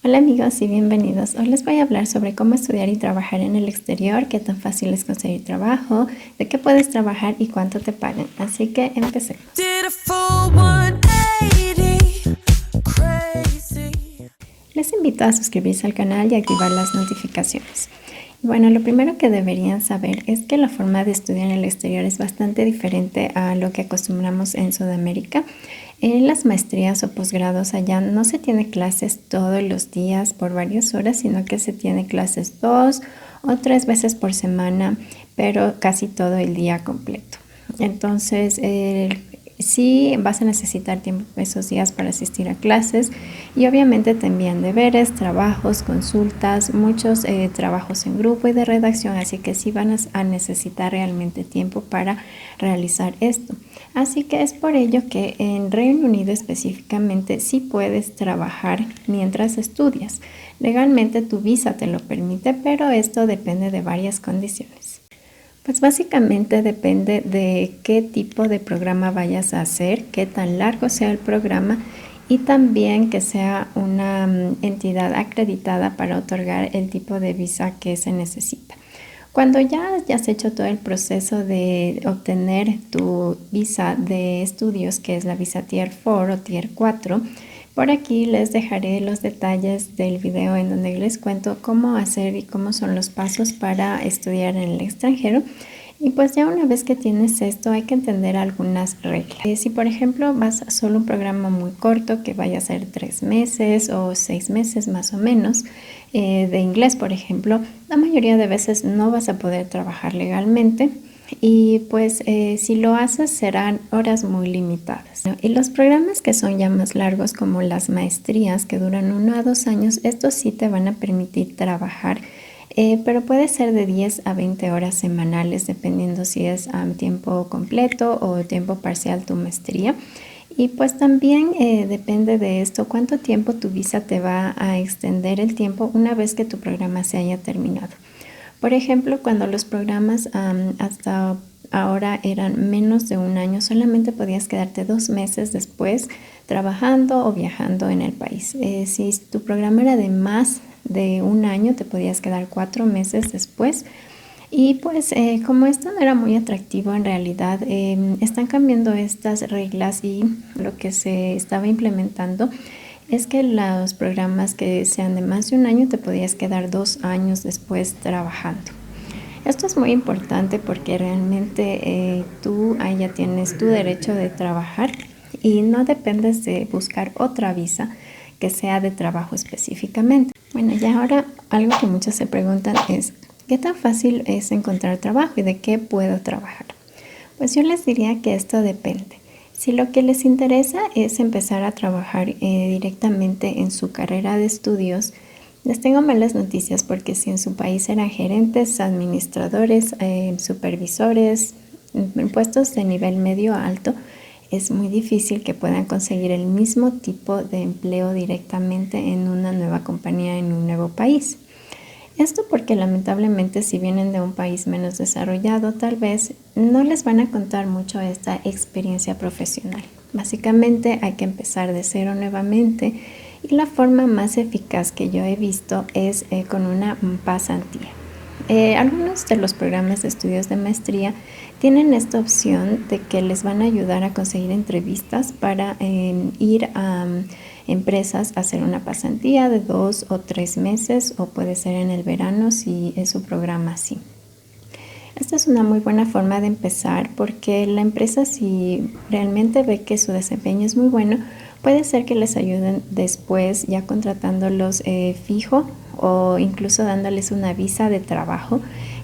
Hola amigos y bienvenidos. Hoy les voy a hablar sobre cómo estudiar y trabajar en el exterior, qué tan fácil es conseguir trabajo, de qué puedes trabajar y cuánto te pagan. Así que empecemos. Les invito a suscribirse al canal y activar las notificaciones. Bueno, lo primero que deberían saber es que la forma de estudiar en el exterior es bastante diferente a lo que acostumbramos en Sudamérica. En las maestrías o posgrados allá no se tiene clases todos los días por varias horas, sino que se tiene clases 2 o 3 veces por semana, pero casi todo el día completo. Entonces, sí vas a necesitar tiempo esos días para asistir a clases y obviamente te envían deberes, trabajos, consultas, muchos trabajos en grupo y de redacción, así que sí van a necesitar realmente tiempo para realizar esto. Así que es por ello que en Reino Unido específicamente sí puedes trabajar mientras estudias. Legalmente tu visa te lo permite, pero esto depende de varias condiciones. Pues básicamente depende de qué tipo de programa vayas a hacer, qué tan largo sea el programa y también que sea una entidad acreditada para otorgar el tipo de visa que se necesita. Cuando ya hayas hecho todo el proceso de obtener tu visa de estudios, que es la visa Tier 4 o Tier 4, por aquí les dejaré los detalles del video en donde les cuento cómo hacer y cómo son los pasos para estudiar en el extranjero. Y pues ya una vez que tienes esto hay que entender algunas reglas. Si por ejemplo vas a solo un programa muy corto que vaya a ser 3 meses o 6 meses más o menos, de inglés por ejemplo, la mayoría de veces no vas a poder trabajar legalmente. Y pues si lo haces serán horas muy limitadas, ¿no? Y los programas que son ya más largos como las maestrías que duran 1 a 2 años, estos sí te van a permitir trabajar, pero puede ser de 10 a 20 horas semanales dependiendo si es tiempo completo o tiempo parcial tu maestría. Y pues también depende de esto cuánto tiempo tu visa te va a extender el tiempo una vez que tu programa se haya terminado. Por ejemplo, cuando los programas hasta ahora eran menos de un año, solamente podías quedarte 2 meses después trabajando o viajando en el país. Si tu programa era de más de un año, te podías quedar 4 meses después. Y pues como esto no era muy atractivo en realidad, están cambiando estas reglas y lo que se estaba implementando es que los programas que sean de más de un año te podías quedar 2 años después trabajando. Esto es muy importante porque realmente tú ahí ya tienes tu derecho de trabajar y no dependes de buscar otra visa que sea de trabajo específicamente. Bueno, y ahora algo que muchos se preguntan es, ¿qué tan fácil es encontrar trabajo y de qué puedo trabajar? Pues yo les diría que esto depende. Si lo que les interesa es empezar a trabajar directamente en su carrera de estudios, les tengo malas noticias porque si en su país eran gerentes, administradores, supervisores, en puestos de nivel medio alto, es muy difícil que puedan conseguir el mismo tipo de empleo directamente en una nueva compañía en un nuevo país. Esto porque lamentablemente si vienen de un país menos desarrollado, tal vez no les van a contar mucho esta experiencia profesional. Básicamente hay que empezar de cero nuevamente y la forma más eficaz que yo he visto es con una pasantía. Algunos de los programas de estudios de maestría tienen esta opción de que les van a ayudar a conseguir entrevistas para ir a empresas a hacer una pasantía de 2 o 3 meses o puede ser en el verano si es su programa así. Esta es una muy buena forma de empezar porque la empresa si realmente ve que su desempeño es muy bueno, puede ser que les ayuden después ya contratándolos fijo o incluso dándoles una visa de trabajo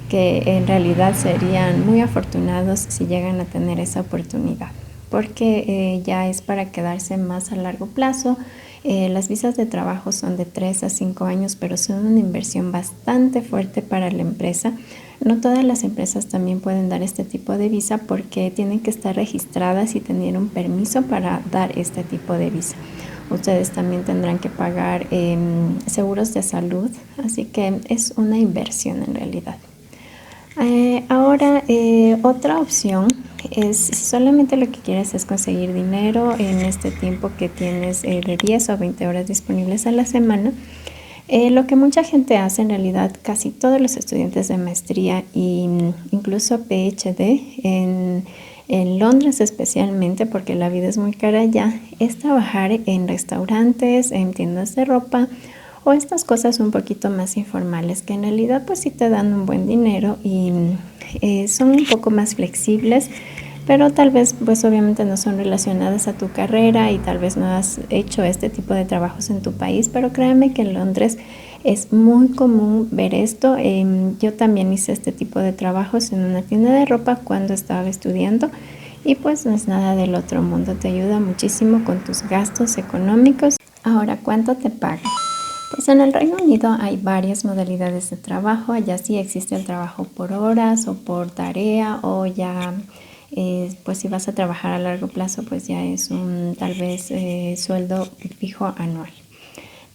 que en realidad serían muy afortunados si llegan a tener esa oportunidad porque ya es para quedarse más a largo plazo. Las visas de trabajo son de 3 a 5 años, pero son una inversión bastante fuerte para la empresa. No todas las empresas también pueden dar este tipo de visa porque tienen que estar registradas y tener un permiso para dar este tipo de visa. Ustedes también tendrán que pagar seguros de salud, así que es una inversión en realidad. Ahora, otra opción es si solamente lo que quieres es conseguir dinero en este tiempo que tienes de 10 o 20 horas disponibles a la semana. Lo que mucha gente hace, en realidad casi todos los estudiantes de maestría e incluso PhD en Londres especialmente, porque la vida es muy cara allá, es trabajar en restaurantes, en tiendas de ropa o estas cosas un poquito más informales que en realidad pues sí te dan un buen dinero y son un poco más flexibles, pero tal vez pues obviamente no son relacionadas a tu carrera y tal vez no has hecho este tipo de trabajos en tu país, pero créanme que en Londres es muy común ver esto. Yo también hice este tipo de trabajos en una tienda de ropa cuando estaba estudiando y pues no es nada del otro mundo, te ayuda muchísimo con tus gastos económicos. Ahora, ¿cuánto te pagan? Pues en el Reino Unido hay varias modalidades de trabajo. Allá sí existe el trabajo por horas o por tarea o ya pues si vas a trabajar a largo plazo pues ya es un tal vez sueldo fijo anual.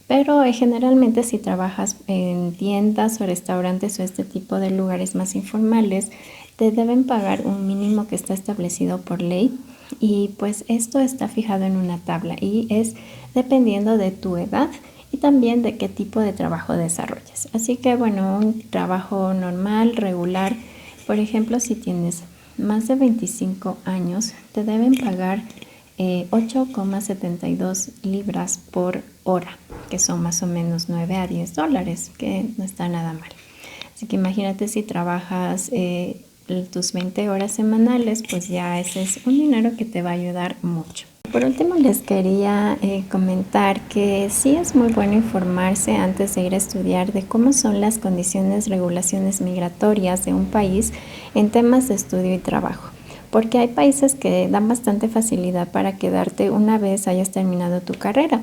Pero generalmente si trabajas en tiendas o restaurantes o este tipo de lugares más informales, te deben pagar un mínimo que está establecido por ley y pues esto está fijado en una tabla y es dependiendo de tu edad y también de qué tipo de trabajo desarrollas. Así que bueno, un trabajo normal, regular, por ejemplo, si tienes más de 25 años, te deben pagar 8,72 libras por hora, que son más o menos 9 a 10 dólares, que no está nada mal. Así que imagínate si trabajas tus 20 horas semanales, pues ya ese es un dinero que te va a ayudar mucho. Por último, les quería comentar que sí es muy bueno informarse antes de ir a estudiar de cómo son las condiciones, regulaciones migratorias de un país en temas de estudio y trabajo, porque hay países que dan bastante facilidad para quedarte una vez hayas terminado tu carrera,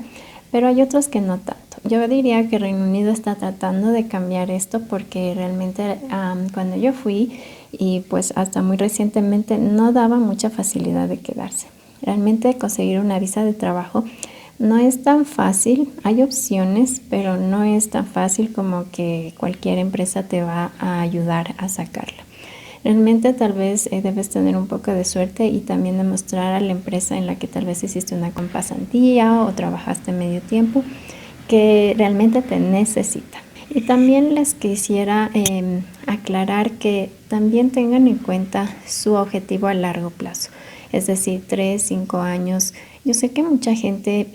pero hay otros que no tanto. Yo diría que Reino Unido está tratando de cambiar esto porque realmente cuando yo fui y pues hasta muy recientemente no daba mucha facilidad de quedarse. Realmente conseguir una visa de trabajo no es tan fácil, hay opciones, pero no es tan fácil como que cualquier empresa te va a ayudar a sacarla. Realmente tal vez debes tener un poco de suerte y también demostrar a la empresa en la que tal vez hiciste una pasantía o trabajaste medio tiempo que realmente te necesita. Y también les quisiera aclarar que también tengan en cuenta su objetivo a largo plazo, es decir, 3, 5 años. Yo sé que mucha gente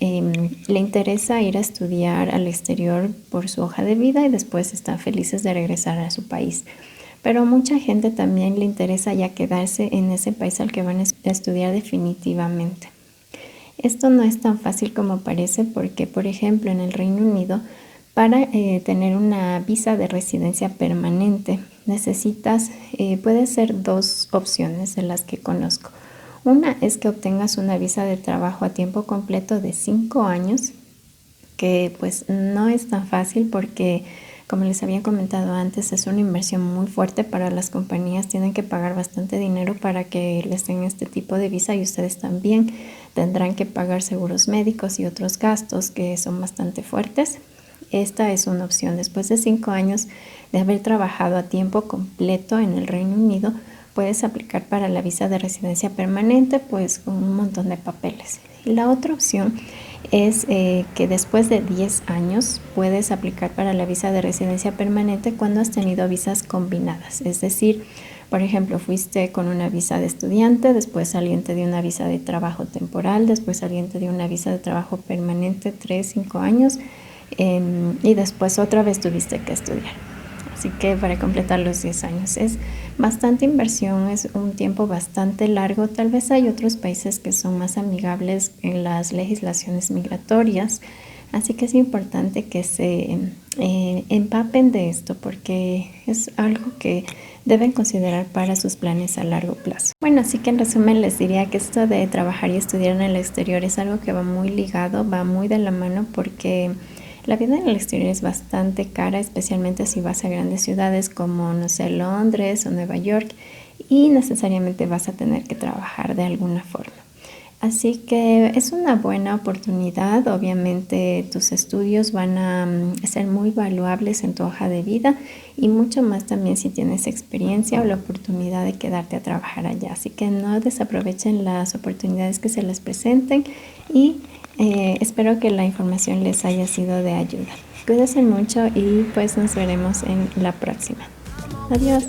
le interesa ir a estudiar al exterior por su hoja de vida y después están felices de regresar a su país. Pero mucha gente también le interesa ya quedarse en ese país al que van a estudiar definitivamente. Esto no es tan fácil como parece porque, por ejemplo, en el Reino Unido, para tener una visa de residencia permanente, necesitas, puede ser dos opciones de las que conozco. Una es que obtengas una visa de trabajo a tiempo completo de 5 años, que pues no es tan fácil porque, como les había comentado antes, es una inversión muy fuerte para las compañías. Tienen que pagar bastante dinero para que les den este tipo de visa y ustedes también tendrán que pagar seguros médicos y otros gastos que son bastante fuertes. Esta es una opción. Después de 5 años de haber trabajado a tiempo completo en el Reino Unido, puedes aplicar para la visa de residencia permanente, pues con un montón de papeles. Y la otra opción es que después de 10 años puedes aplicar para la visa de residencia permanente cuando has tenido visas combinadas. Es decir, por ejemplo, fuiste con una visa de estudiante, después alguien te dio una visa de trabajo temporal, después alguien te dio una visa de trabajo permanente 3, 5 años y después otra vez tuviste que estudiar. Así que para completar los 10 años es bastante inversión, es un tiempo bastante largo. Tal vez hay otros países que son más amigables en las legislaciones migratorias, así que es importante que se empapen de esto porque es algo que deben considerar para sus planes a largo plazo. Bueno, así que en resumen les diría que esto de trabajar y estudiar en el exterior es algo que va muy ligado, va muy de la mano porque la vida en el exterior es bastante cara, especialmente si vas a grandes ciudades como, no sé, Londres o Nueva York y necesariamente vas a tener que trabajar de alguna forma. Así que es una buena oportunidad. Obviamente tus estudios van a ser muy valuables en tu hoja de vida y mucho más también si tienes experiencia o la oportunidad de quedarte a trabajar allá. Así que no desaprovechen las oportunidades que se les presenten y espero que la información les haya sido de ayuda. Cuídense mucho y pues nos veremos en la próxima. Adiós.